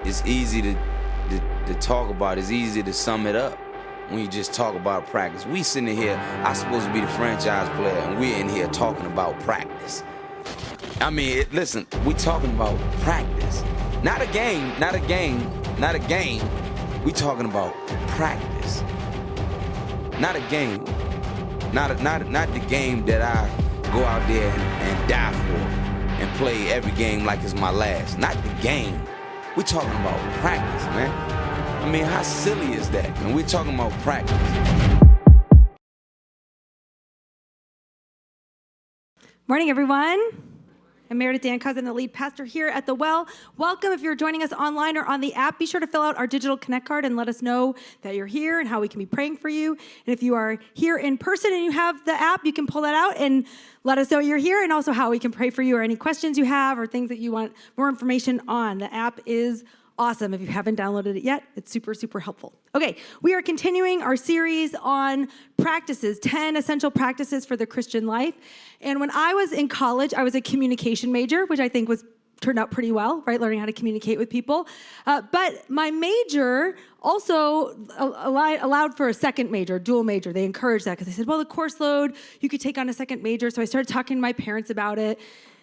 it's easy to talk about. It's easy to sum it up when you just talk about practice. We sitting here, I'm supposed to be the franchise player, and we're in here talking about practice. I mean, listen, we talking about practice. Not a game. We talking about practice. Not a game. Not the game that I go out there and die for and play every game like it's my last. Not the game. We talking about practice, man. I mean, how silly is that? And we're talking about practice. Morning, everyone. I'm Meredith Dan Cousin, the lead pastor here at The Well. Welcome. If you're joining us online or on the app, be sure to fill out our digital Connect card and let us know that you're here and how we can be praying for you. And if you are here in person and you have the app, you can pull that out and let us know you're here, and also how we can pray for you or any questions you have or things that you want more information on. The app is awesome. If you haven't downloaded it yet, it's super, super helpful. Okay, we are continuing our series on practices, 10 essential practices for the Christian life. And when I was in college, I was a communication major, which I think turned out pretty well, right? Learning how to communicate with people. But my major also allowed for a second major, dual major. They encouraged that because they said, well, the course load, you could take on a second major. So I started talking to my parents about it.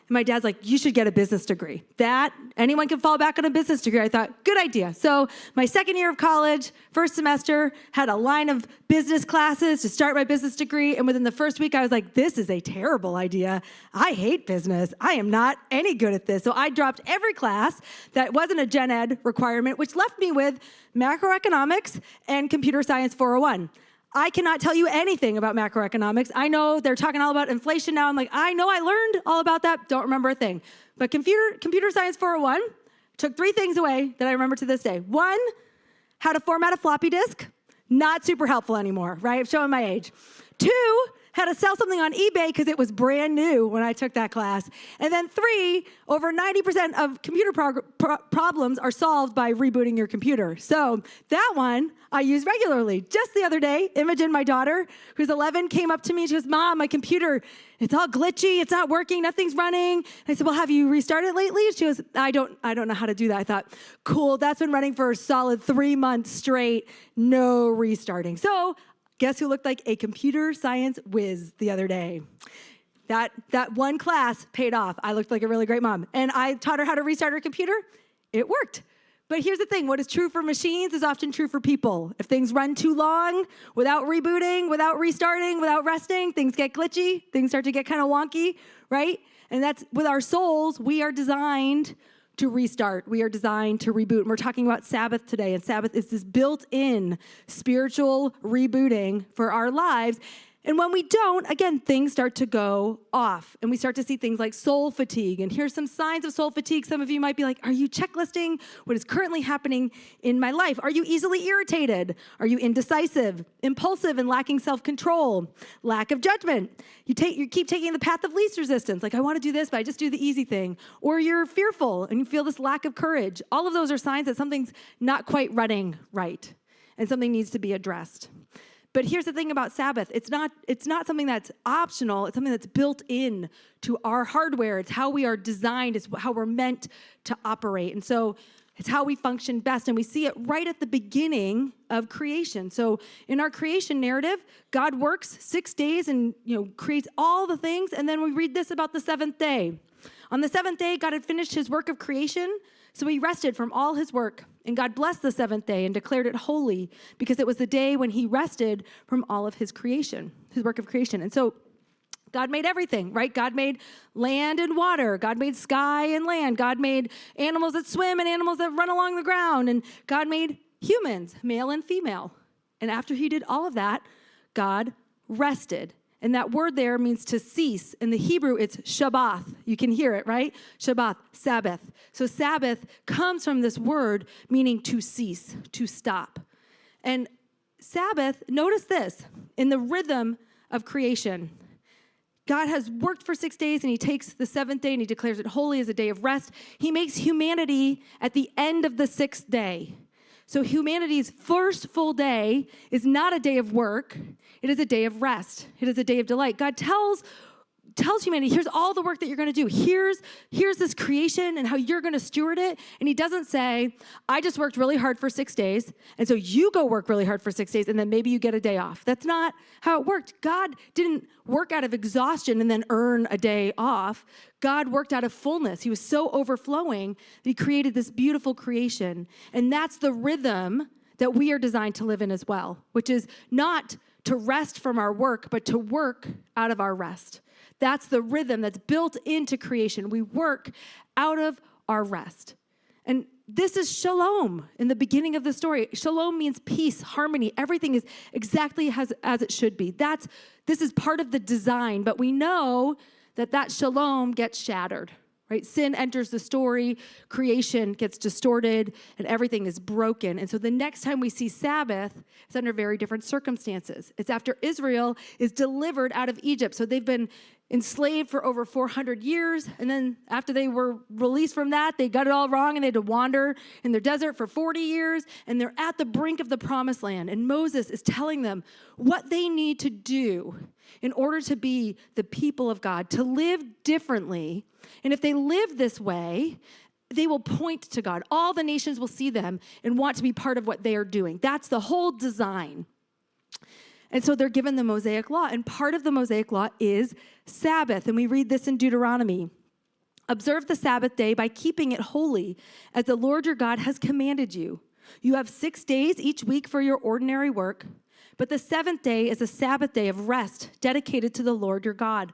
And my dad's like, you should get a business degree. Anyone can fall back on a business degree. I thought, good idea. So my second year of college, first semester, had a line of business classes to start my business degree. And within the first week, I was like, this is a terrible idea. I hate business. I am not any good at this. So I dropped every class that wasn't a gen ed requirement, which left me with macroeconomics and computer science 401. I cannot tell you anything about macroeconomics. I know they're talking all about inflation now. I'm like, I know I learned all about that. Don't remember a thing. But computer science 401 took 3 things away that I remember to this day. 1, how to format a floppy disk. Not super helpful anymore, right? I'm showing my age. 2, how to sell something on eBay because it was brand new when I took that class. And then 3, over 90% of computer problems are solved by rebooting your computer. So that one I use regularly. Just the other day, Imogen, my daughter, who's 11, came up to me. She goes, Mom, my computer, it's all glitchy. It's not working. Nothing's running. And I said, well, have you restarted lately? She goes, I don't know how to do that. I thought, cool. That's been running for a solid 3 months straight. No restarting. So guess who looked like a computer science whiz the other day? That one class paid off. I looked like a really great mom. And I taught her how to restart her computer. It worked. But here's the thing. What is true for machines is often true for people. If things run too long, without rebooting, without restarting, without resting, things get glitchy. Things start to get kind of wonky, right? And that's with our souls. We are designed to restart. We are designed to reboot. And we're talking about Sabbath today. And Sabbath is this built-in spiritual rebooting for our lives. And when we don't, again, things start to go off. And we start to see things like soul fatigue. And here's some signs of soul fatigue. Some of you might be like, are you checklisting what is currently happening in my life? Are you easily irritated? Are you indecisive, impulsive, and lacking self-control? Lack of judgment. You keep taking the path of least resistance. Like, I want to do this, but I just do the easy thing. Or you're fearful and you feel this lack of courage. All of those are signs that something's not quite running right and something needs to be addressed. But here's the thing about Sabbath. It's not something that's optional. It's something that's built in to our hardware. It's how we are designed. It's how we're meant to operate. And so it's how we function best. And we see it right at the beginning of creation. So in our creation narrative, God works 6 days and creates all the things. And then we read this about the 7th day. On the 7th day, God had finished his work of creation. So he rested from all his work, and God blessed the 7th day and declared it holy because it was the day when he rested from all of his creation, his work of creation. And so God made everything, right? God made land and water. God made sky and land. God made animals that swim and animals that run along the ground. And God made humans, male and female. And after he did all of that, God rested. And that word there means to cease. In the Hebrew, it's Shabbath. You can hear it, right? Shabbath, Sabbath. So Sabbath comes from this word meaning to cease, to stop. And Sabbath, notice this, in the rhythm of creation. God has worked for 6 days, and he takes the 7th day, and he declares it holy as a day of rest. He makes humanity at the end of the 6th day. So humanity's first full day is not a day of work. It is a day of rest. It is a day of delight. God tells tells humanity, here's all the work that you're going to do. Here's this creation and how you're going to steward it. And he doesn't say, I just worked really hard for 6 days, and so you go work really hard for 6 days, and then maybe you get a day off. That's not how it worked. God didn't work out of exhaustion and then earn a day off. God worked out of fullness. He was so overflowing that he created this beautiful creation. And that's the rhythm that we are designed to live in as well, which is not to rest from our work, but to work out of our rest. That's the rhythm that's built into creation. We work out of our rest. And this is shalom in the beginning of the story. Shalom means peace, harmony. Everything is exactly as it should be. This is part of the design, but we know that shalom gets shattered, right? Sin enters the story, creation gets distorted, and everything is broken. And so the next time we see Sabbath, it's under very different circumstances. It's after Israel is delivered out of Egypt. So they've been enslaved for over 400 years. And then after they were released from that, they got it all wrong and they had to wander in the desert for 40 years. And they're at the brink of the promised land. And Moses is telling them what they need to do in order to be the people of God, to live differently. And if they live this way, they will point to God. All the nations will see them and want to be part of what they are doing. That's the whole design. And so they're given the Mosaic law, and part of the Mosaic law is Sabbath. And we read this in Deuteronomy. Observe the Sabbath day by keeping it holy, as the Lord your God has commanded you. You have 6 days each week for your ordinary work, but the seventh day is a Sabbath day of rest dedicated to the Lord your God.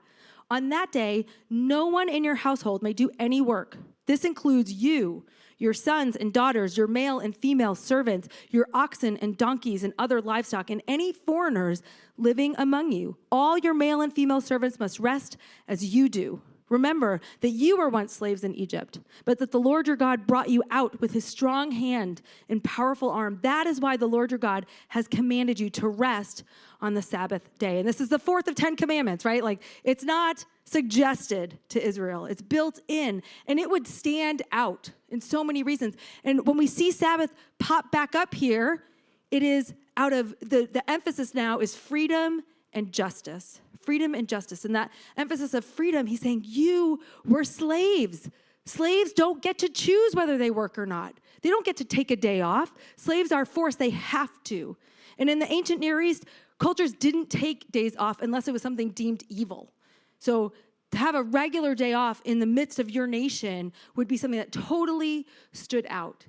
On that day, no one in your household may do any work. This includes you, your sons and daughters, your male and female servants, your oxen and donkeys and other livestock, and any foreigners living among you. All your male and female servants must rest as you do. Remember that you were once slaves in Egypt, but that the Lord your God brought you out with his strong hand and powerful arm. That is why the Lord your God has commanded you to rest on the Sabbath day. And this is the fourth of 10 commandments, right? Like, it's not suggested to Israel. It's built in, and it would stand out in so many reasons. And when we see Sabbath pop back up here, it is out of the emphasis now is freedom and justice. Freedom and justice. And that emphasis of freedom, he's saying, you were slaves. Slaves don't get to choose whether they work or not. They don't get to take a day off. Slaves are forced. They have to. And in the ancient Near East, cultures didn't take days off unless it was something deemed evil. So to have a regular day off in the midst of your nation would be something that totally stood out.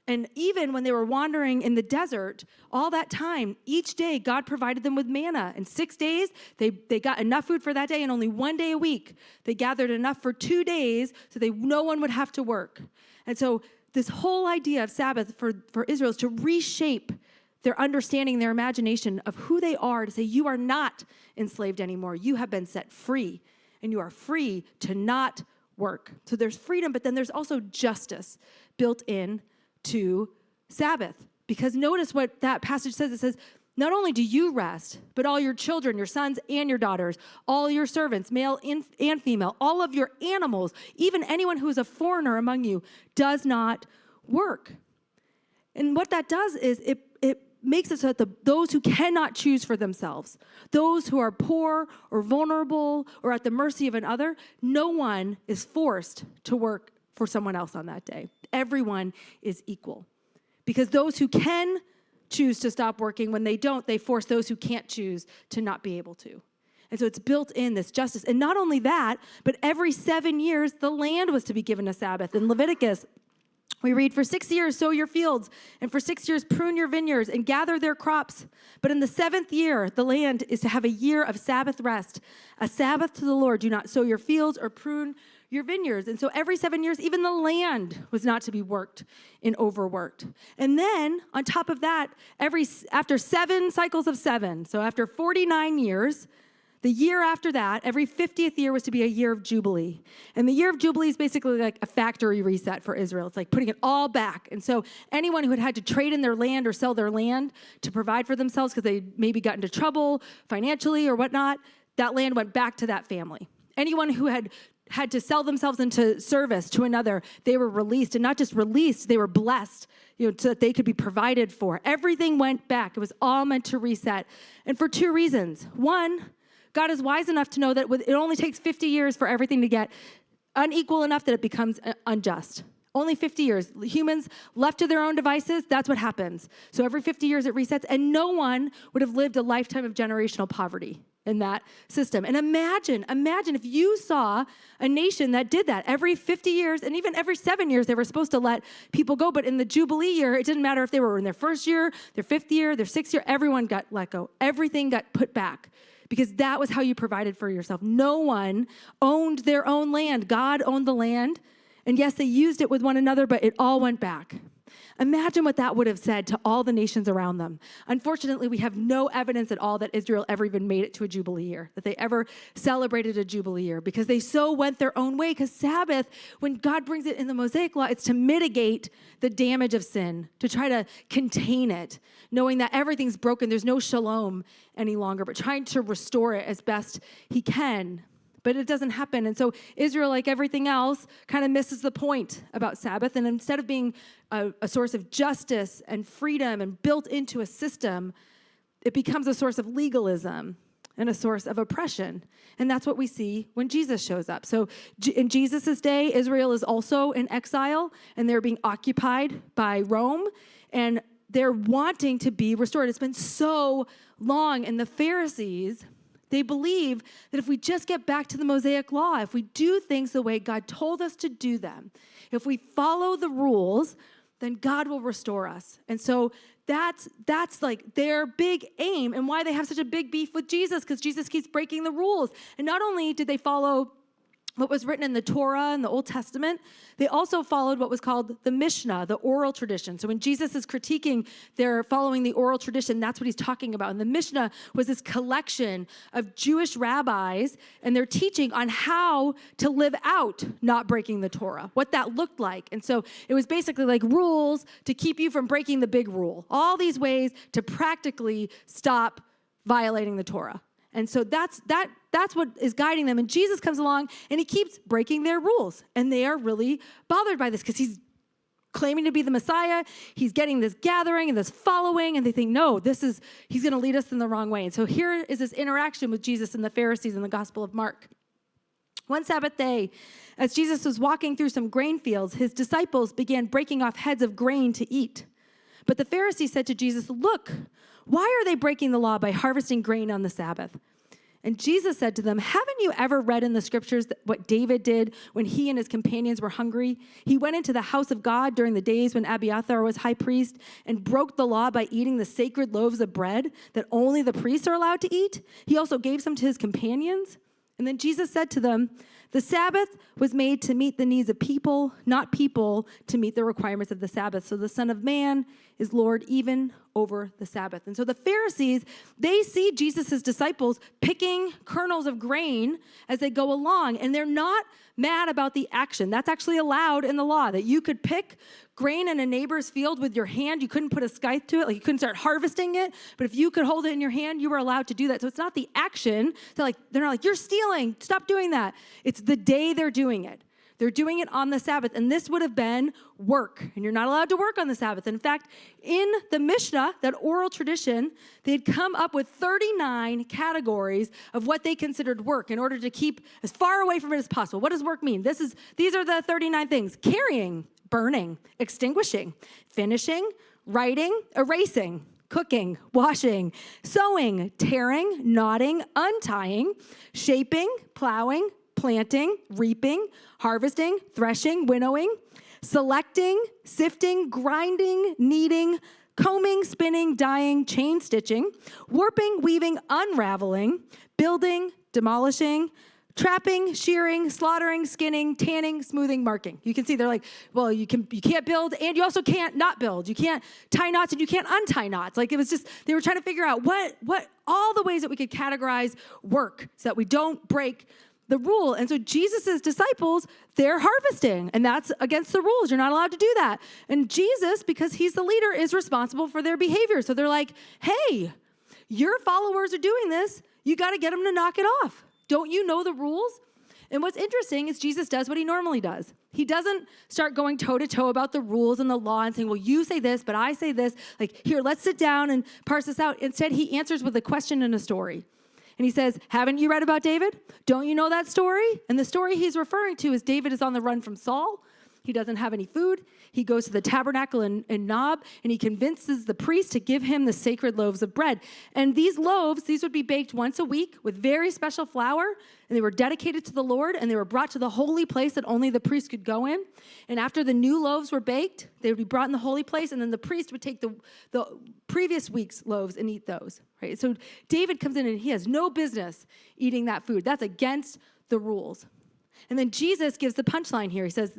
And even when they were wandering in the desert, all that time, each day, God provided them with manna. In 6 days, they got enough food for that day, and only 1 day a week, they gathered enough for 2 days so no one would have to work. And so this whole idea of Sabbath for Israel is to reshape their understanding, their imagination of who they are, to say, you are not enslaved anymore. You have been set free, and you are free to not work. So there's freedom, but then there's also justice built in to Sabbath. Because notice what that passage says. It says, not only do you rest, but all your children, your sons and your daughters, all your servants, male and female, all of your animals, even anyone who is a foreigner among you, does not work. And what that does is it makes it so that those who cannot choose for themselves, those who are poor or vulnerable or at the mercy of another, no one is forced to work for someone else on that day. Everyone is equal. Because those who can choose to stop working, when they don't, they force those who can't choose to not be able to. And so it's built in, this justice. And not only that, but every 7 years, the land was to be given a Sabbath. In Leviticus, we read, for 6 years sow your fields, and for 6 years prune your vineyards and gather their crops. But in the 7th year, the land is to have a year of Sabbath rest, a Sabbath to the Lord. Do not sow your fields or prune your vineyards. And so every 7 years, even the land was not to be worked and overworked. And then on top of that, after 7 cycles of 7, so after 49 years, the year after that, every 50th year was to be a year of Jubilee. And the year of Jubilee is basically like a factory reset for Israel. It's like putting it all back. And so anyone who had to trade in their land or sell their land to provide for themselves because they maybe got into trouble financially or whatnot, that land went back to that family. Anyone who had to sell themselves into service to another, they were released. And not just released, they were blessed, so that they could be provided for. Everything went back. It was all meant to reset. And for 2 reasons. One, God is wise enough to know that it only takes 50 years for everything to get unequal enough that it becomes unjust. Only 50 years. Humans left to their own devices, that's what happens. So every 50 years it resets, and no one would have lived a lifetime of generational poverty in that system. And imagine if you saw a nation that did that every 50 years, and even every 7 years they were supposed to let people go, but in the Jubilee year, it didn't matter if they were in their first year, their fifth year, their sixth year, everyone got let go. Everything got put back. Because that was how you provided for yourself. No one owned their own land. God owned the land. And yes, they used it with one another, but it all went back. Imagine what that would have said to all the nations around them. Unfortunately, we have no evidence at all that Israel ever even made it to a Jubilee year, that they ever celebrated a Jubilee year, because they so went their own way. Because Sabbath, when God brings it in the Mosaic Law, it's to mitigate the damage of sin, to try to contain it, knowing that everything's broken, there's no shalom any longer, but trying to restore it as best he can. But it doesn't happen. And so Israel, like everything else, kind of misses the point about Sabbath. And instead of being a source of justice and freedom and built into a system, it becomes a source of legalism and a source of oppression. And that's what we see when Jesus shows up. So in Jesus' day, Israel is also in exile, and they're being occupied by Rome, and they're wanting to be restored. It's been so long. And the Pharisees, they believe that if we just get back to the Mosaic Law, if we do things the way God told us to do them, if we follow the rules, then God will restore us. And so that's like their big aim, and why they have such a big beef with Jesus, because Jesus keeps breaking the rules. And not only did they follow what was written in the Torah and the Old Testament, they also followed what was called the Mishnah, the oral tradition. So when Jesus is critiquing their following the oral tradition, that's what he's talking about. And the Mishnah was this collection of Jewish rabbis and their teaching on how to live out not breaking the Torah, what that looked like. And so it was basically like rules to keep you from breaking the big rule. All these ways to practically stop violating the Torah. And so that's what is guiding them. And Jesus comes along and he keeps breaking their rules. And they are really bothered by this because he's claiming to be the Messiah. He's getting this gathering and this following, and they think, no, he's going to lead us in the wrong way. And so here is this interaction with Jesus and the Pharisees in the Gospel of Mark. One Sabbath day, as Jesus was walking through some grain fields, his disciples began breaking off heads of grain to eat. But the Pharisees said to Jesus, "Look, why are they breaking the law by harvesting grain on the Sabbath?" And Jesus said to them, "Haven't you ever read in the scriptures what David did when he and his companions were hungry? He went into the house of God during the days when Abiathar was high priest and broke the law by eating the sacred loaves of bread that only the priests are allowed to eat. He also gave some to his companions." And then Jesus said to them, "The Sabbath was made to meet the needs of people, not people to meet the requirements of the Sabbath. So the Son of Man is Lord even over the Sabbath." And so the Pharisees, they see Jesus' disciples picking kernels of grain as they go along, and they're not mad about the action. That's actually allowed in the law, that you could pick grain in a neighbor's field with your hand. You couldn't put a scythe to it, like you couldn't start harvesting it, but if you could hold it in your hand, you were allowed to do that. So it's not the action. They're not like, "You're stealing, stop doing that." It's the day they're doing it. They're doing it on the Sabbath, and this would have been work, and you're not allowed to work on the Sabbath. In fact, in the Mishnah, that oral tradition, they'd come up with 39 categories of what they considered work in order to keep as far away from it as possible. What does work mean? These are the 39 things: carrying, burning, extinguishing, finishing, writing, erasing, cooking, washing, sewing, tearing, knotting, untying, shaping, plowing, planting, reaping, harvesting, threshing, winnowing, selecting, sifting, grinding, kneading, combing, spinning, dyeing, chain stitching, warping, weaving, unraveling, building, demolishing, trapping, shearing, slaughtering, skinning, tanning, smoothing, marking. You can see they're like, well, you can't build, and you also can't not build. You can't tie knots and you can't untie knots. Like, it was just, they were trying to figure out what all the ways that we could categorize work so that we don't break the rule. And so Jesus' disciples, they're harvesting, and that's against the rules. You're not allowed to do that. And Jesus, because he's the leader, is responsible for their behavior. So they're like, "Hey, your followers are doing this. You got to get them to knock it off. Don't you know the rules?" And what's interesting is Jesus does what he normally does. He doesn't start going toe-to-toe about the rules and the law and saying, "Well, you say this, but I say this. Like, here, let's sit down and parse this out." Instead, he answers with a question and a story. And he says, haven't you read about David? Don't you know that story? And the story he's referring to is David is on the run from Saul. He doesn't have any food. He goes to the tabernacle in Nob, and he convinces the priest to give him the sacred loaves of bread. And these loaves, these would be baked once a week with very special flour, and they were dedicated to the Lord, and they were brought to the holy place that only the priest could go in. And after the new loaves were baked, they would be brought in the holy place, and then the priest would take the previous week's loaves and eat those. Right? So David comes in, and he has no business eating that food. That's against the rules. And then Jesus gives the punchline here. He says,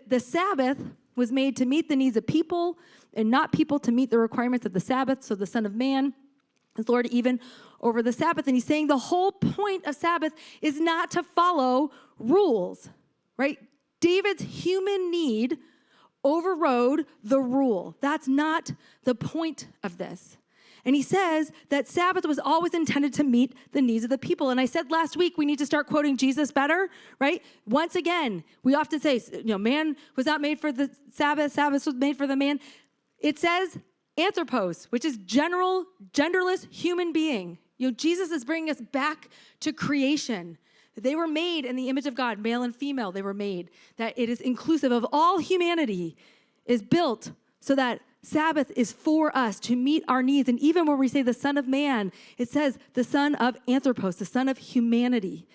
the Sabbath was made to meet the needs of people and not people to meet the requirements of the Sabbath. So the Son of Man is Lord even over the Sabbath. And he's saying the whole point of Sabbath is not to follow rules, right? David's human need overrode the rule. That's not the point of this. And he says that Sabbath was always intended to meet the needs of the people. And I said last week, we need to start quoting Jesus better, right? Once again, we often say, man was not made for the Sabbath. Sabbath was made for the man. It says anthropos, which is general, genderless human being. Jesus is bringing us back to creation. They were made in the image of God, male and female, they were made. That it is inclusive of all humanity, is built so that Sabbath is for us to meet our needs. And even when we say the Son of Man, it says the Son of Anthropos, the Son of humanity.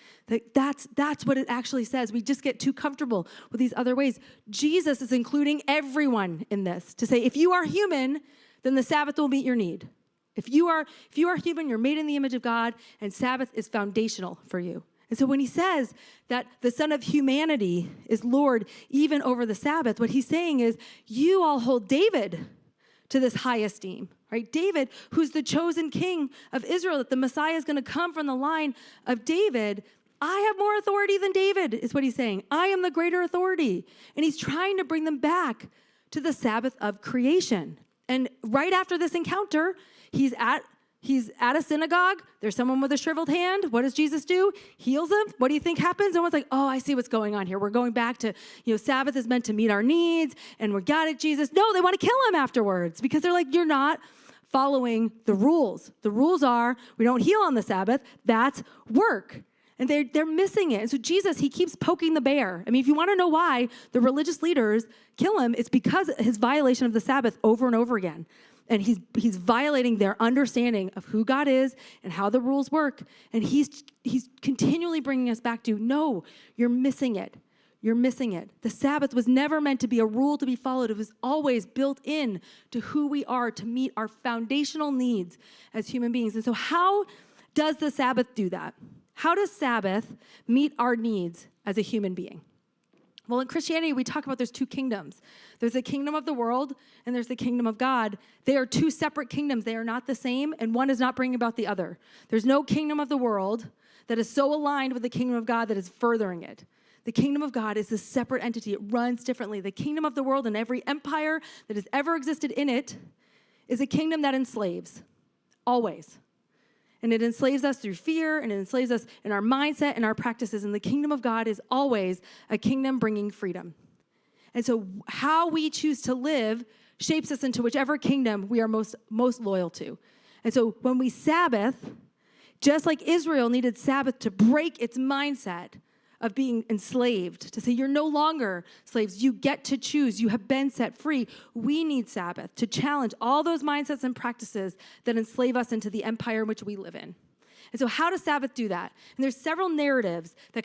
That's what it actually says. We just get too comfortable with these other ways. Jesus is including everyone in this to say, if you are human, then the Sabbath will meet your need. If you are human, you're made in the image of God, and Sabbath is foundational for you. And so when he says that the Son of humanity is Lord even over the Sabbath, what he's saying is, you all hold David to this high esteem, right? David, who's the chosen king of Israel, that the Messiah is going to come from the line of David. I have more authority than David, is what he's saying. I am the greater authority. And he's trying to bring them back to the Sabbath of creation. And right after this encounter, he's at a synagogue. There's someone with a shriveled hand. What does Jesus do? Heals him. What do you think happens? Everyone's like, oh, I see what's going on here. We're going back to, Sabbath is meant to meet our needs, and we got it, Jesus. No, they want to kill him afterwards because they're like, you're not following the rules. The rules are we don't heal on the Sabbath. That's work. And they're missing it. And so Jesus, he keeps poking the bear. I mean, if you want to know why the religious leaders kill him, it's because his violation of the Sabbath over and over again. And he's violating their understanding of who God is and how the rules work. And he's continually bringing us back to, no, you're missing it. You're missing it. The Sabbath was never meant to be a rule to be followed. It was always built in to who we are to meet our foundational needs as human beings. And so how does the Sabbath do that? How does Sabbath meet our needs as a human being? Well, in Christianity, we talk about there's two kingdoms. There's the kingdom of the world, and there's the kingdom of God. They are two separate kingdoms. They are not the same, and one is not bringing about the other. There's no kingdom of the world that is so aligned with the kingdom of God that is furthering it. The kingdom of God is a separate entity. It runs differently. The kingdom of the world and every empire that has ever existed in it is a kingdom that enslaves, always. And it enslaves us through fear, and it enslaves us in our mindset and our practices. And the kingdom of God is always a kingdom bringing freedom. And so how we choose to live shapes us into whichever kingdom we are most loyal to. And so when we Sabbath, just like Israel needed Sabbath to break its mindset of being enslaved, to say you're no longer slaves, you get to choose, you have been set free. We need Sabbath to challenge all those mindsets and practices that enslave us into the empire in which we live in. And so how does Sabbath do that? And there's several narratives that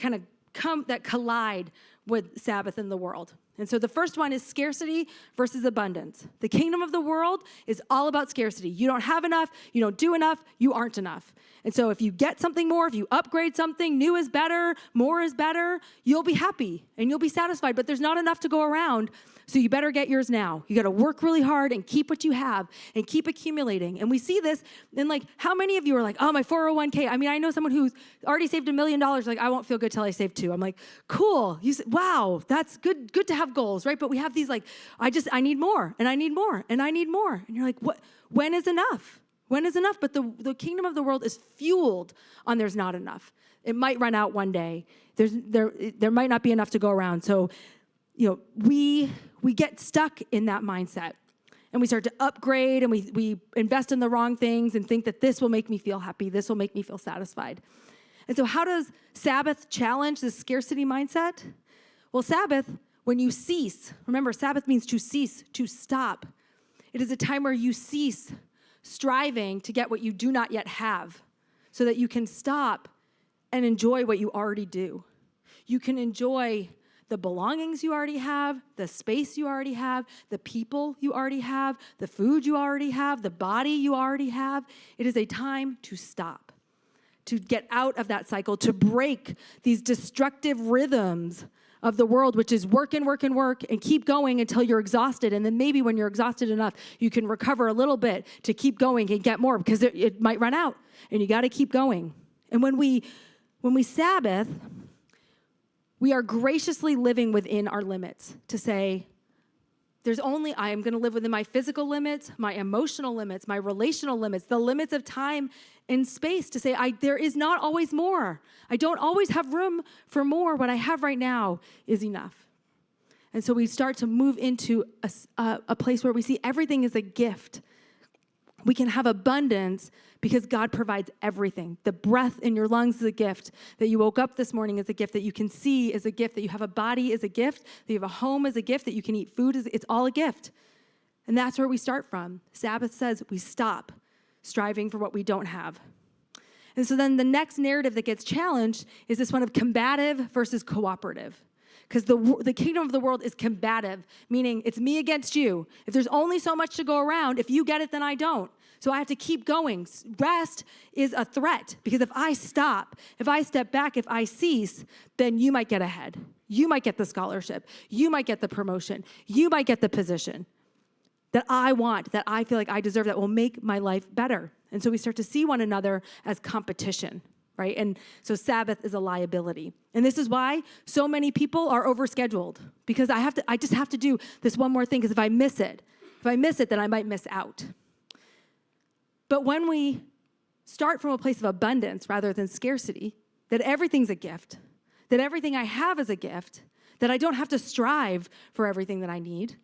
that collide with Sabbath in the world. And so the first one is scarcity versus abundance. The kingdom of the world is all about scarcity. You don't have enough, you don't do enough, you aren't enough. And so if you get something more, if you upgrade something, new is better, more is better, you'll be happy and you'll be satisfied, but there's not enough to go around, so you better get yours now. You got to work really hard and keep what you have and keep accumulating. And we see this in how many of you are like, oh, my 401k. I mean, I know someone who's already saved $1 million, like, I won't feel good till I save 2. I'm like, cool. Wow, that's good to have goals, right? But we have these I need more and I need more and I need more. And you're like, what? When is enough? When is enough? But the kingdom of the world is fueled on there's not enough. It might run out one day. There might not be enough to go around. So, we get stuck in that mindset. and we start to upgrade, and we invest in the wrong things and think that this will make me feel happy, this will make me feel satisfied. And so how does Sabbath challenge this scarcity mindset? Well, Sabbath, when you cease, remember, Sabbath means to cease, to stop. It is a time where you cease striving to get what you do not yet have so that you can stop and enjoy what you already do. You can enjoy the belongings you already have, the space you already have, the people you already have, the food you already have, the body you already have. It is a time to stop, to get out of that cycle, to break these destructive rhythms of the world, which is work and work and work and keep going until you're exhausted. And then maybe when you're exhausted enough, you can recover a little bit to keep going and get more, because it might run out and you got to keep going. And when we Sabbath, we are graciously living within our limits to say, I am going to live within my physical limits, my emotional limits, my relational limits, the limits of time and space, to say, there is not always more. I don't always have room for more. What I have right now is enough. And so we start to move into a place where we see everything is a gift. We can have abundance because God provides everything. The breath in your lungs is a gift. That you woke up this morning is a gift. That you can see is a gift. That you have a body is a gift. That you have a home is a gift. That you can eat food it's all a gift. And that's where we start from. Sabbath says we stop striving for what we don't have. And so then the next narrative that gets challenged is this one of combative versus cooperative. Because the kingdom of the world is combative, meaning it's me against you. If there's only so much to go around, if you get it, then I don't. So I have to keep going. Rest is a threat, because if I stop, if I step back, if I cease, then you might get ahead. You might get the scholarship. You might get the promotion. You might get the position that I want, that I feel like I deserve, that will make my life better. And so we start to see one another as competition. Right? And so Sabbath is a liability. And this is why so many people are overscheduled, because I just have to do this one more thing, because if I miss it, then I might miss out. But when we start from a place of abundance rather than scarcity, that everything's a gift, that everything I have is a gift, that I don't have to strive for everything that I need,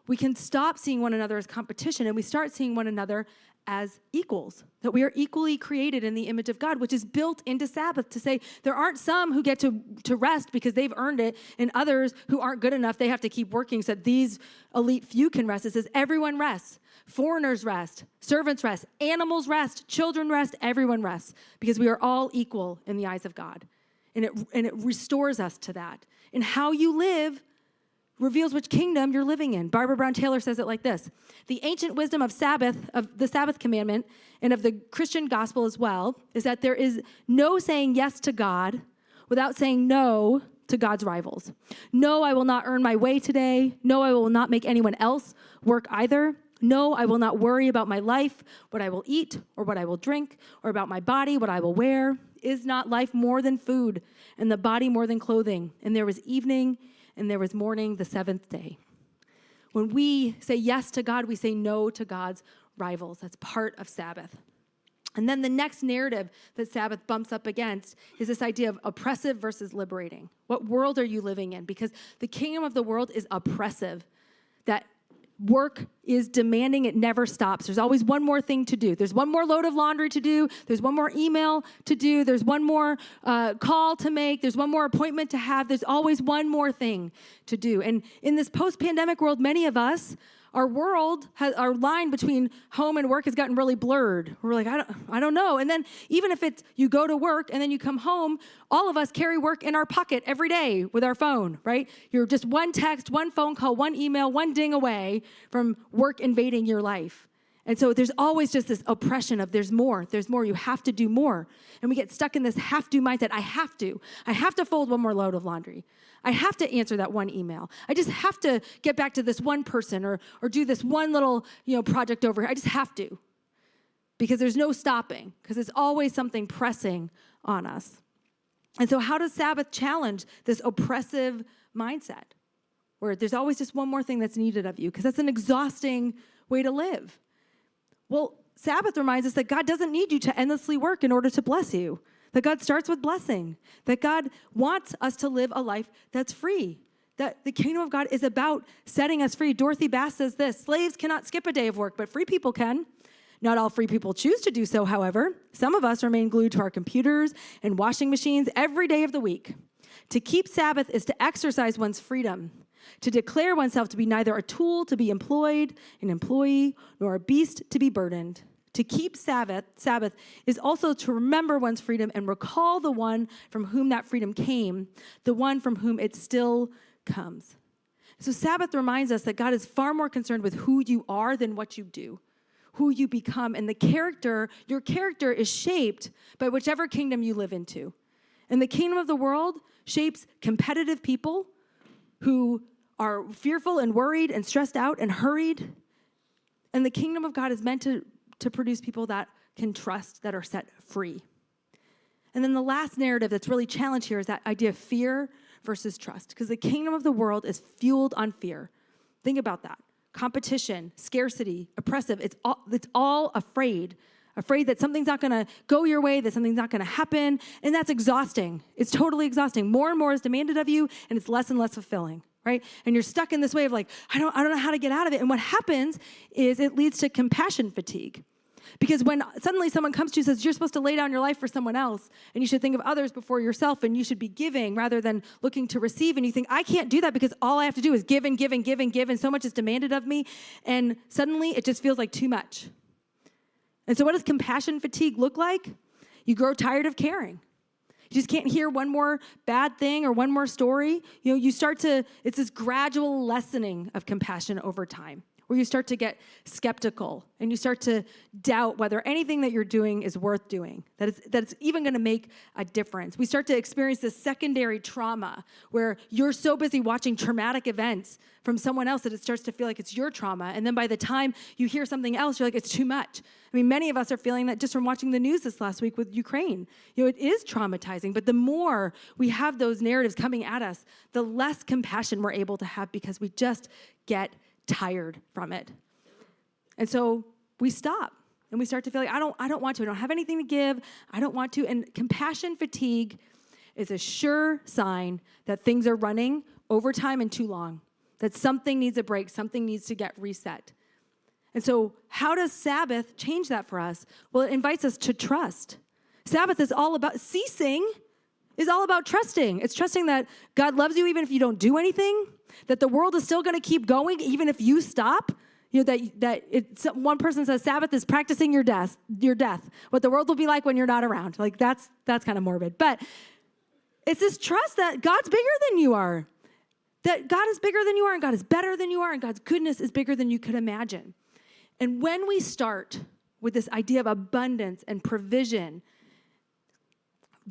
we can stop seeing one another as competition, and we start seeing one another as equals, that we are equally created in the image of God, which is built into Sabbath, to say there aren't some who get to rest because they've earned it, and others who aren't good enough, they have to keep working so that these elite few can rest. It says everyone rests. Foreigners rest, servants rest, animals rest, children rest, everyone rests, because we are all equal in the eyes of God. And it restores us to that. And how you live reveals which kingdom you're living in. Barbara Brown Taylor says it like this: the ancient wisdom of Sabbath, of the Sabbath commandment, and of the Christian gospel as well, is that there is no saying yes to God without saying no to God's rivals. No, I will not earn my way today. No, I will not make anyone else work either. No, I will not worry about my life, what I will eat or what I will drink, or about my body, what I will wear. Is not life more than food, and the body more than clothing? And there was evening and there was morning, the seventh day. When we say yes to God, we say no to God's rivals. That's part of Sabbath. And then the next narrative that Sabbath bumps up against is this idea of oppressive versus liberating. What world are you living in? Because the kingdom of the world is oppressive, that work is demanding, it never stops. There's always one more thing to do. There's one more load of laundry to do. There's one more email to do. There's one more call to make. There's one more appointment to have. There's always one more thing to do. And in this post-pandemic world, many of us, our line between home and work has gotten really blurred. We're like, I don't know. And then even if it's you go to work and then you come home, all of us carry work in our pocket every day with our phone, right? You're just one text, one phone call, one email, one ding away from work invading your life. And so there's always just this oppression of there's more, you have to do more. And we get stuck in this have-to mindset. I have to fold one more load of laundry. I have to answer that one email. I just have to get back to this one person or do this one little, project over here. I just have to, because there's no stopping, because it's always something pressing on us. And so how does Sabbath challenge this oppressive mindset where there's always just one more thing that's needed of you? Because that's an exhausting way to live. Well, Sabbath reminds us that God doesn't need you to endlessly work in order to bless you, that God starts with blessing, that God wants us to live a life that's free, that the kingdom of God is about setting us free. Dorothy Bass says this: slaves cannot skip a day of work, but free people can. Not all free people choose to do so, however. Some of us remain glued to our computers and washing machines every day of the week. To keep Sabbath is to exercise one's freedom, to declare oneself to be neither a tool to be employed, an employee, nor a beast to be burdened. To keep Sabbath is also to remember one's freedom and recall the one from whom that freedom came, the one from whom it still comes. So Sabbath reminds us that God is far more concerned with who you are than what you do, who you become. And your character is shaped by whichever kingdom you live into. And the kingdom of the world shapes competitive people who are fearful and worried and stressed out and hurried. And the kingdom of God is meant to produce people that can trust, that are set free. And then the last narrative that's really challenged here is that idea of fear versus trust, because the kingdom of the world is fueled on fear. Think about that. Competition, scarcity, oppressive. It's all afraid that something's not going to go your way, that something's not going to happen, and that's exhausting. It's totally exhausting. More and more is demanded of you, and it's less and less fulfilling, right? And you're stuck in this way of like, I don't know how to get out of it. And what happens is it leads to compassion fatigue. Because when suddenly someone comes to you and says, you're supposed to lay down your life for someone else, and you should think of others before yourself, and you should be giving rather than looking to receive, and you think, I can't do that because all I have to do is give and give and give and give, and so much is demanded of me, and suddenly it just feels like too much. And so what does compassion fatigue look like? You grow tired of caring. You just can't hear one more bad thing or one more story. It's this gradual lessening of compassion over time, where you start to get skeptical and you start to doubt whether anything that you're doing is worth doing, that it's even going to make a difference. We start to experience this secondary trauma where you're so busy watching traumatic events from someone else that it starts to feel like it's your trauma. And then by the time you hear something else, you're like, it's too much. I mean, many of us are feeling that just from watching the news this last week with Ukraine. It is traumatizing, but the more we have those narratives coming at us, the less compassion we're able to have because we just get tired from it. And so we stop and we start to feel like, I don't want to. I don't have anything to give. I don't want to. And compassion fatigue is a sure sign that things are running over time and too long, that something needs a break, something needs to get reset. And so how does Sabbath change that for us? Well, it invites us to trust. Sabbath is all about ceasing, is all about trusting. It's trusting that God loves you even if you don't do anything, that the world is still going to keep going even if you stop. One person says Sabbath is practicing your death, what the world will be like when you're not around. Like that's kind of morbid. But it's this trust that God's bigger than you are, that God is bigger than you are, and God is better than you are, and God's goodness is bigger than you could imagine. And when we start with this idea of abundance and provision,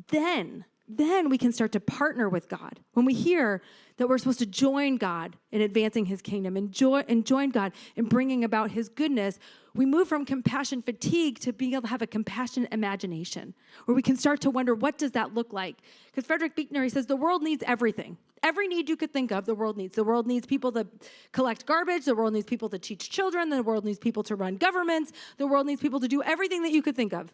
then we can start to partner with God. When we hear that we're supposed to join God in advancing his kingdom and join God in bringing about his goodness, we move from compassion fatigue to being able to have a compassionate imagination, where we can start to wonder, what does that look like? Because Frederick Buechner, he says, the world needs everything. Every need you could think of, the world needs. The world needs people to collect garbage. The world needs people to teach children. The world needs people to run governments. The world needs people to do everything that you could think of.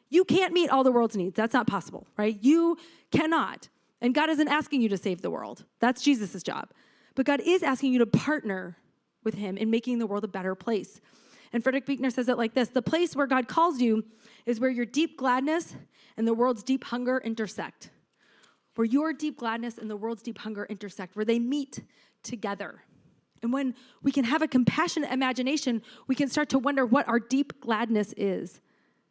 You can't meet all the world's needs. That's not possible, right? You cannot. And God isn't asking you to save the world. That's Jesus' job. But God is asking you to partner with him in making the world a better place. And Frederick Buechner says it like this: the place where God calls you is where your deep gladness and the world's deep hunger intersect. Where your deep gladness and the world's deep hunger intersect, where they meet together. And when we can have a compassionate imagination, we can start to wonder what our deep gladness is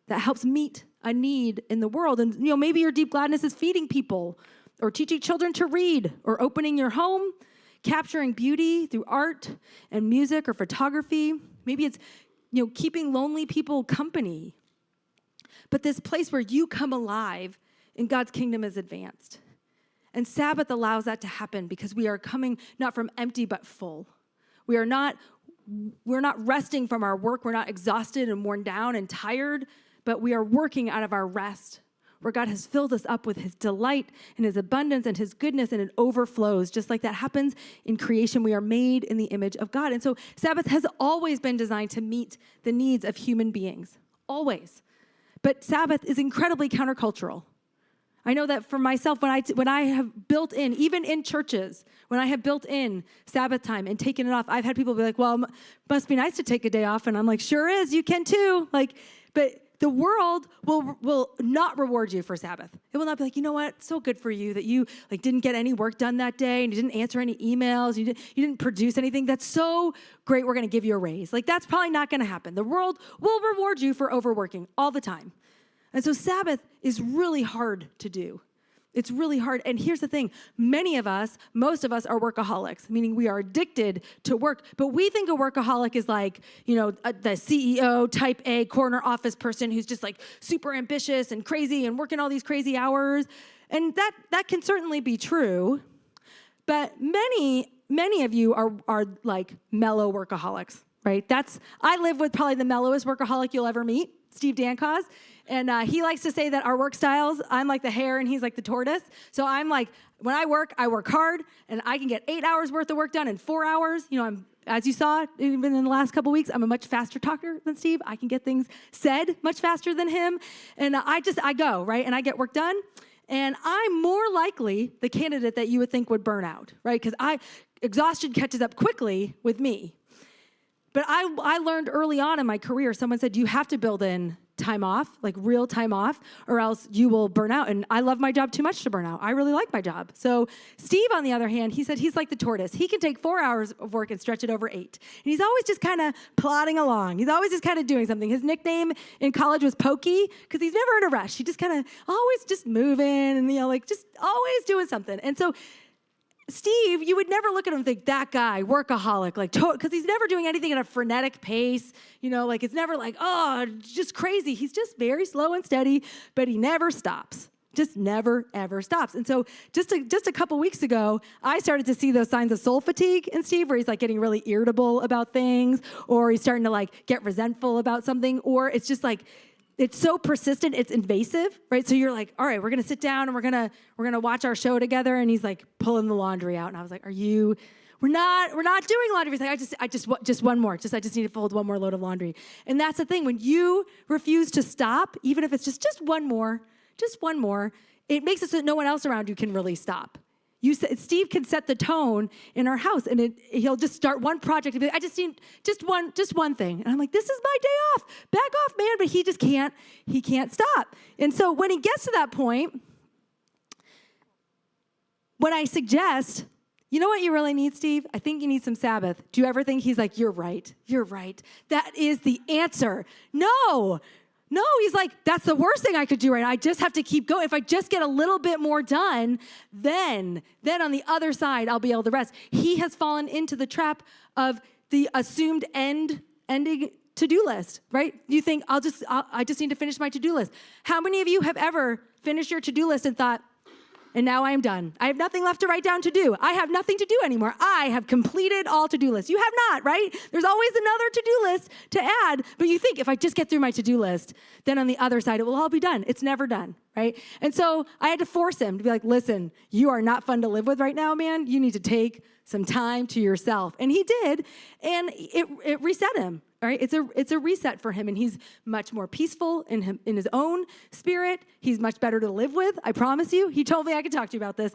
that helps meet a need in the world. And maybe your deep gladness is feeding people, or teaching children to read, or opening your home, capturing beauty through art and music or photography. Maybe it's keeping lonely people company. But this place where you come alive and God's kingdom is advanced. And Sabbath allows that to happen because we are coming not from empty but full. We're not resting from our work. We're not exhausted and worn down and tired, but we are working out of our rest, where God has filled us up with his delight and his abundance and his goodness, and it overflows. Just like that happens in creation, we are made in the image of God. And so Sabbath has always been designed to meet the needs of human beings, always. But Sabbath is incredibly countercultural. I know that for myself, when I have built in, even in churches, when I have built in Sabbath time and taken it off, I've had people be like, well, must be nice to take a day off. And I'm like, sure is, you can too. Like, but the world will not reward you for Sabbath. It will not be like, you know what, so good for you that you like didn't get any work done that day and you didn't answer any emails, you didn't produce anything. That's so great, we're going to give you a raise. Like, that's probably not going to happen. The world will reward you for overworking all the time. And so Sabbath is really hard to do. It's really hard. And here's the thing. Most of us are workaholics, meaning we are addicted to work. But we think a workaholic is like, the CEO, type A, corner office person who's just like super ambitious and crazy and working all these crazy hours. And that can certainly be true. But many of you are like mellow workaholics, right? I live with probably the mellowest workaholic you'll ever meet, Steve Dankos. And he likes to say that our work styles, I'm like the hare and he's like the tortoise. So I'm like, when I work hard and I can get 8 hours worth of work done in 4 hours. As you saw, even in the last couple weeks, I'm a much faster talker than Steve. I can get things said much faster than him. And I go, right? And I get work done. And I'm more likely the candidate that you would think would burn out, right? Because exhaustion catches up quickly with me. But I learned early on in my career, someone said, you have to build in time off, like real time off, or else you will burn out. And I love my job too much to burn out. I really like my job. So Steve, on the other hand, he said he's like the tortoise. He can take 4 hours of work and stretch it over 8. And he's always just kind of plodding along. He's always just kind of doing something. His nickname in college was Pokey because he's never in a rush. He just kind of always just moving and, just always doing something. And so Steve, you would never look at him and think, that guy, workaholic, because he's never doing anything at a frenetic pace, it's never like, oh, just crazy. He's just very slow and steady, but he never stops. Just never, ever stops. And so just a couple weeks ago, I started to see those signs of soul fatigue in Steve, where he's like getting really irritable about things, or he's starting to like get resentful about something, or it's just like, it's so persistent, it's invasive, right? So you're like, all right, we're gonna sit down and we're gonna watch our show together. And he's like pulling the laundry out, and I was like, we're not doing laundry. He's like, I just one more. I just need to fold one more load of laundry. And that's the thing. When you refuse to stop, even if it's just one more, it makes it so that no one else around you can really stop. Steve can set the tone in our house, and he'll just start one project and be like, I just need just one thing. And I'm like, this is my day off. Back off, man. But he just can't stop. And so when he gets to that point, when I suggest, you know what you really need, Steve? I think you need some Sabbath. Do you ever think he's like, you're right. That is the answer. No, he's like, that's the worst thing I could do right now. I just have to keep going. If I just get a little bit more done, then on the other side, I'll be able to rest. He has fallen into the trap of the assumed ending to-do list, right? You think, I just need to finish my to-do list. How many of you have ever finished your to-do list and thought, and now I am done. I have nothing left to write down to do. I have nothing to do anymore. I have completed all to-do lists. You have not, right? There's always another to-do list to add, but you think if I just get through my to-do list, then on the other side, it will all be done. It's never done, right? And so I had to force him to be like, listen, you are not fun to live with right now, man. You need to take some time to yourself. And he did, and it reset him. All right, it's a reset for him, and he's much more peaceful in his own spirit. He's much better to live with, I promise you. He told me I could talk to you about this.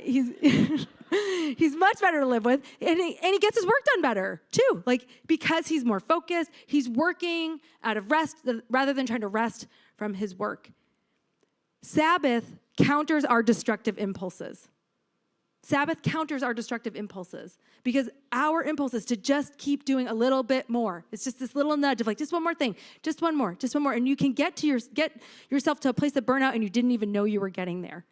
He's much better to live with, and he gets his work done better too. Like, because he's more focused, he's working out of rest rather than trying to rest from his work. Sabbath counters our destructive impulses. Sabbath counters our destructive impulses because our impulse is to just keep doing a little bit more. It's just this little nudge of like, just one more thing, just one more. And you can get yourself to a place of burnout and you didn't even know you were getting there.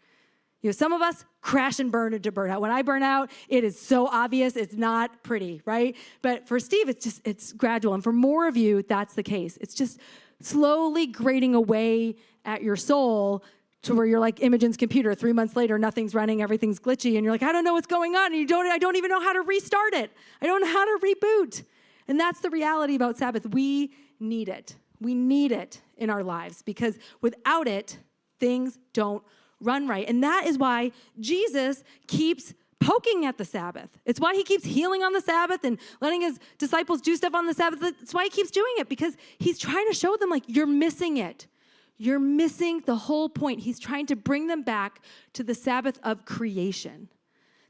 Some of us crash and burn into burnout. When I burn out, it is so obvious. It's not pretty, right? But for Steve, it's gradual. And for more of you, that's the case. It's just slowly grating away at your soul to where you're like Imogen's computer. 3 months later, nothing's running, everything's glitchy, and you're like, I don't know what's going on, and I don't even know how to restart it. I don't know how to reboot. And that's the reality about Sabbath. We need it. We need it in our lives because without it, things don't run right. And that is why Jesus keeps poking at the Sabbath. It's why he keeps healing on the Sabbath and letting his disciples do stuff on the Sabbath. It's why he keeps doing it because he's trying to show them like, you're missing it. you're missing the whole point. He's trying to bring them back to the Sabbath of creation.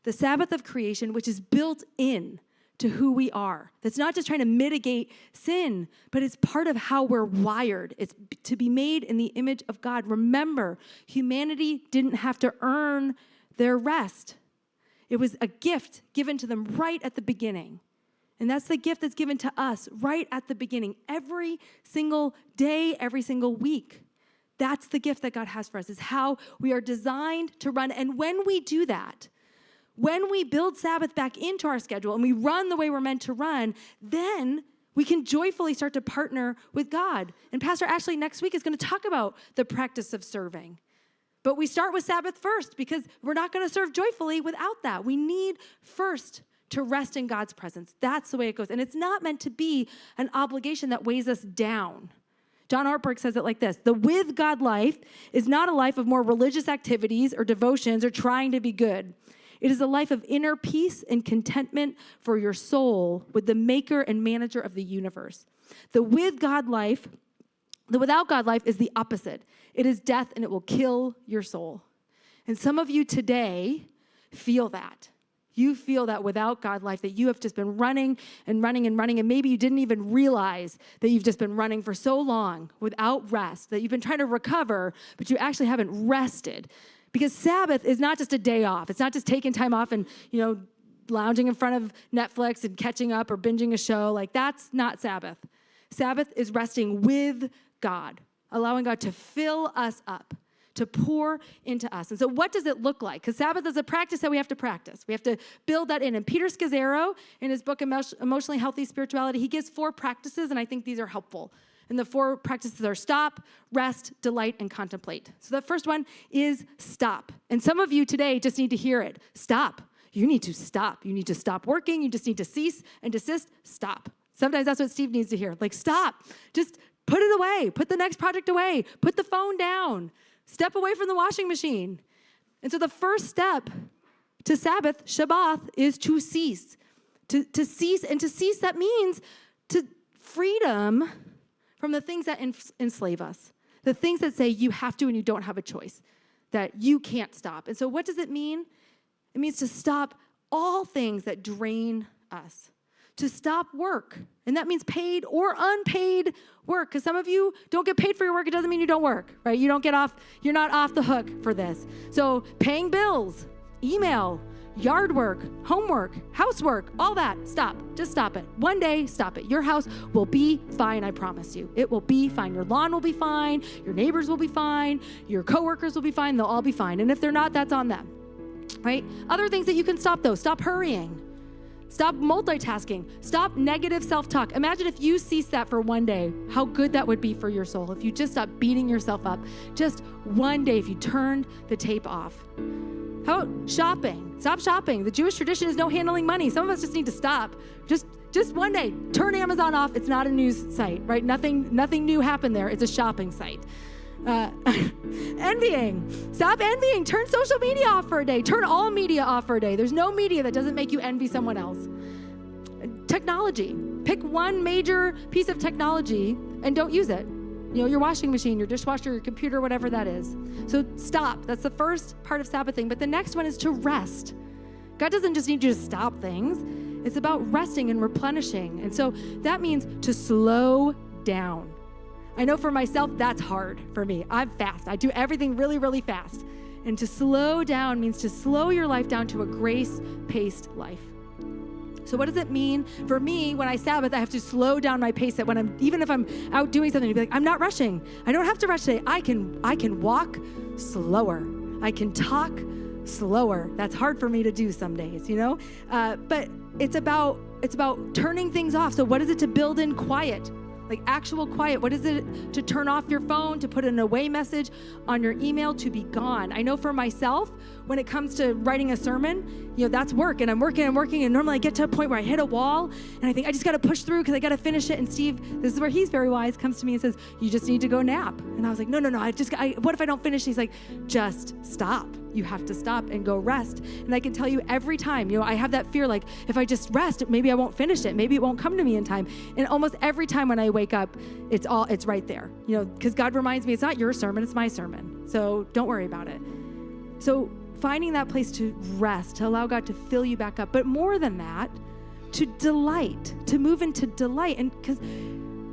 The Sabbath of creation, which is built in to who we are. That's not just trying to mitigate sin, but it's part of how we're wired. It's to be made in the image of God. Remember, humanity didn't have to earn their rest. It was a gift given to them right at the beginning. And that's the gift that's given to us right at the beginning. Every single day, every single week. That's the gift that God has for us, is how we are designed to run. And when we do that, when we build Sabbath back into our schedule and we run the way we're meant to run, then we can joyfully start to partner with God. And Pastor Ashley next week is going to talk about the practice of serving. But we start with Sabbath first because we're not going to serve joyfully without that. We need first to rest in God's presence. That's the way it goes. And it's not meant to be an obligation that weighs us down. John Ortberg says it like this: the with God life is not a life of more religious activities or devotions or trying to be good. It is a life of inner peace and contentment for your soul with the maker and manager of the universe. The with God life, the without God life is the opposite. It is death and it will kill your soul. And some of you today feel that. You feel that without God life, that you have just been running and running and running, and maybe you didn't even realize that you've just been running for so long without rest, that you've been trying to recover, but you actually haven't rested. Because Sabbath is not just a day off. It's not just taking time off and, lounging in front of Netflix and catching up or binging a show. Like, that's not Sabbath. Sabbath is resting with God, allowing God to fill us up, to pour into us. And so what does it look like? Because Sabbath is a practice that we have to practice. We have to build that in. And Peter Scazzaro, in his book, Emotionally Healthy Spirituality, he gives 4 practices, and I think these are helpful. And the 4 practices are stop, rest, delight, and contemplate. So the first one is stop. And some of you today just need to hear it. Stop. You need to stop. You need to stop working. You just need to cease and desist. Stop. Sometimes that's what Steve needs to hear. Like, stop. Just put it away. Put the next project away. Put the phone down. Step away from the washing machine. And so the first step to Sabbath, Shabbat, is to cease. To cease. And to cease, that means to freedom from the things that enslave us, the things that say you have to and you don't have a choice, that you can't stop. And so what does it mean? It means to stop all things that drain us, to stop work. And that means paid or unpaid work, because some of you don't get paid for your work. It doesn't mean you don't work, right? You're not off the hook for this. So paying bills, email, yard work, homework, housework, all that, stop. Just stop it. One day, stop it. Your house will be fine, I promise you. It will be fine. Your lawn will be fine. Your neighbors will be fine. Your coworkers will be fine. They'll all be fine. And if they're not, that's on them, right? Other things that you can stop, though. Stop hurrying. Stop multitasking. Stop negative self-talk. Imagine if you ceased that for one day, how good that would be for your soul. If you just stopped beating yourself up, just one day, if you turned the tape off. How about shopping? Stop shopping. The Jewish tradition is no handling money. Some of us just need to stop. Just one day, turn Amazon off. It's not a news site, right? Nothing new happened there. It's a shopping site. Envying. Stop envying. Turn social media off for a day. Turn all media off for a day. There's no media that doesn't make you envy someone else. Technology. Pick one major piece of technology and don't use it. Your washing machine, your dishwasher, your computer, whatever that is. So stop. That's the first part of Sabbathing. But the next one is to rest. God doesn't just need you to stop things. It's about resting and replenishing. And so that means to slow down. I know for myself, that's hard for me. I'm fast. I do everything really, really fast. And to slow down means to slow your life down to a grace-paced life. So what does it mean? For me, when I Sabbath, I have to slow down my pace. That even if I'm out doing something, to be like, I'm not rushing. I don't have to rush today. I can walk slower. I can talk slower. That's hard for me to do some days, But it's about turning things off. So what is it to build in quiet? Like actual quiet. What is it to turn off your phone, to put an away message on your email, to be gone? I know for myself, when it comes to writing a sermon, that's work, and I'm working, and normally I get to a point where I hit a wall, and I think I just got to push through because I got to finish it. And Steve, this is where he's very wise, comes to me and says, you just need to go nap. And I was like, no, what if I don't finish? He's like, just stop. you have to stop and go rest. And I can tell you every time, I have that fear, like if I just rest, maybe I won't finish it. Maybe it won't come to me in time. And almost every time when I wake up, it's right there, because God reminds me it's not your sermon, it's my sermon. So don't worry about it. So finding that place to rest, to allow God to fill you back up. But more than that, to delight, to move into delight. And because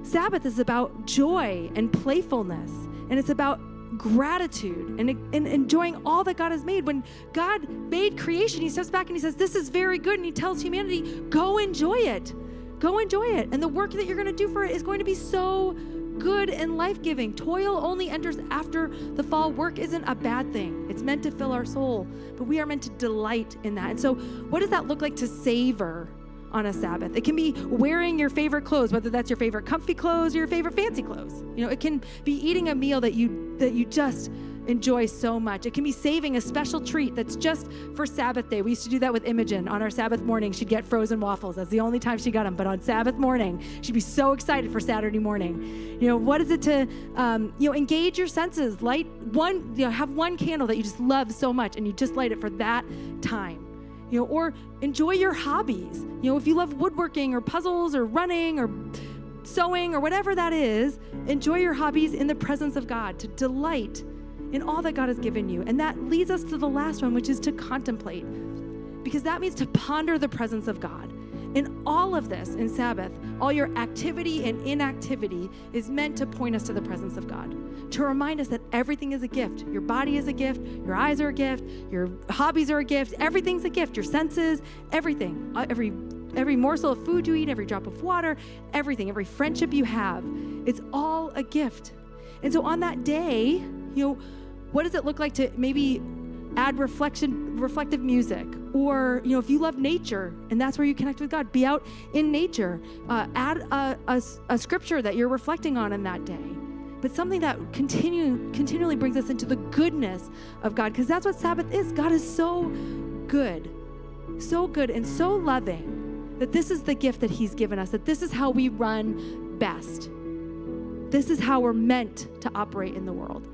Sabbath is about joy and playfulness, and it's about gratitude and enjoying all that God has made. When God made creation, he steps back and he says, this is very good. And he tells humanity, go enjoy it. Go enjoy it. And the work that you're going to do for it is going to be so good and life-giving. Toil only enters after the fall. Work isn't a bad thing. It's meant to fill our soul, but we are meant to delight in that. And so what does that look like to savor on a Sabbath? It can be wearing your favorite clothes, whether that's your favorite comfy clothes or your favorite fancy clothes. It can be eating a meal that you just enjoy so much. It can be saving a special treat that's just for Sabbath day. We used to do that with Imogen. On our Sabbath morning, she'd get frozen waffles. That's the only time she got them. But on Sabbath morning, she'd be so excited for Saturday morning. What is it to, engage your senses? Light one, have one candle that you just love so much, and you just light it for that time. Or enjoy your hobbies. If you love woodworking or puzzles or running or sewing or whatever that is, enjoy your hobbies in the presence of God, to delight in all that God has given you. And that leads us to the last one, which is to contemplate, because that means to ponder the presence of God. In all of this, in Sabbath, all your activity and inactivity is meant to point us to the presence of God, to remind us that everything is a gift. Your body is a gift. Your eyes are a gift. Your hobbies are a gift. Everything's a gift. Your senses, everything. Every morsel of food you eat, every drop of water, everything, every friendship you have, it's all a gift. And so on that day, what does it look like to maybe add reflective music? Or, if you love nature and that's where you connect with God, be out in nature. Add a scripture that you're reflecting on in that day. But something that continually brings us into the goodness of God, because that's what Sabbath is. God is so good and so loving that this is the gift that he's given us, that this is how we run best. This is how we're meant to operate in the world.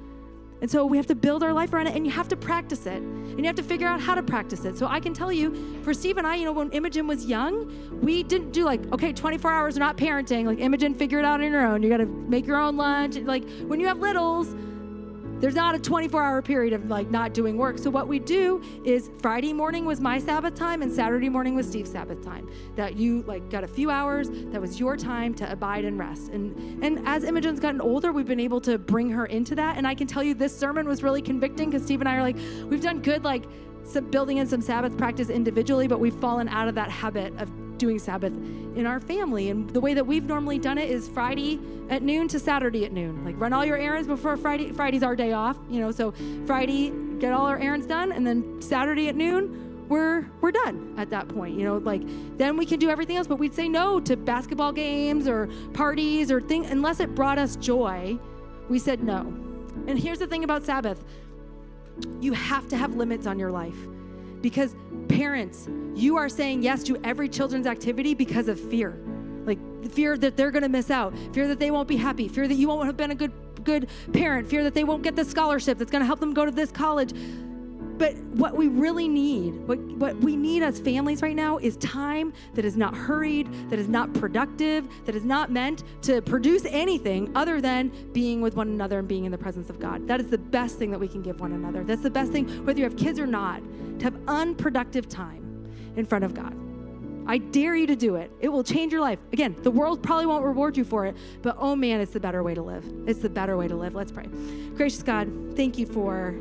And so we have to build our life around it, and you have to practice it, and you have to figure out how to practice it. So I can tell you, for Steve and I, when Imogen was young, we didn't do 24 hours of not parenting. Like, Imogen, figure it out on your own. You got to make your own lunch. Like, when you have littles, there's not a 24-hour period of not doing work. So what we do is Friday morning was my Sabbath time and Saturday morning was Steve's Sabbath time. That you got a few hours, that was your time to abide and rest. And as Imogen's gotten older, we've been able to bring her into that. And I can tell you this sermon was really convicting, because Steve and I are we've done good building in some Sabbath practice individually, but we've fallen out of that habit of doing Sabbath in our family. And the way that we've normally done it is Friday at noon to Saturday at noon. Run all your errands before Friday. Friday's our day off, so Friday, get all our errands done, and then Saturday at noon, we're done at that point. Then we can do everything else, but we'd say no to basketball games or parties or things unless it brought us joy. We said no. And here's the thing about Sabbath. You have to have limits on your life, because parents, you are saying yes to every children's activity because of fear. Fear that they're going to miss out, fear that they won't be happy, fear that you won't have been a good parent, fear that they won't get the scholarship that's going to help them go to this college. But what we really need, what we need as families right now, is time that is not hurried, that is not productive, that is not meant to produce anything other than being with one another and being in the presence of God. That is the best thing that we can give one another. That's the best thing, whether you have kids or not, to have unproductive time in front of God. I dare you to do it. It will change your life. Again, the world probably won't reward you for it, but oh man, it's the better way to live. It's the better way to live. Let's pray. Gracious God, thank you for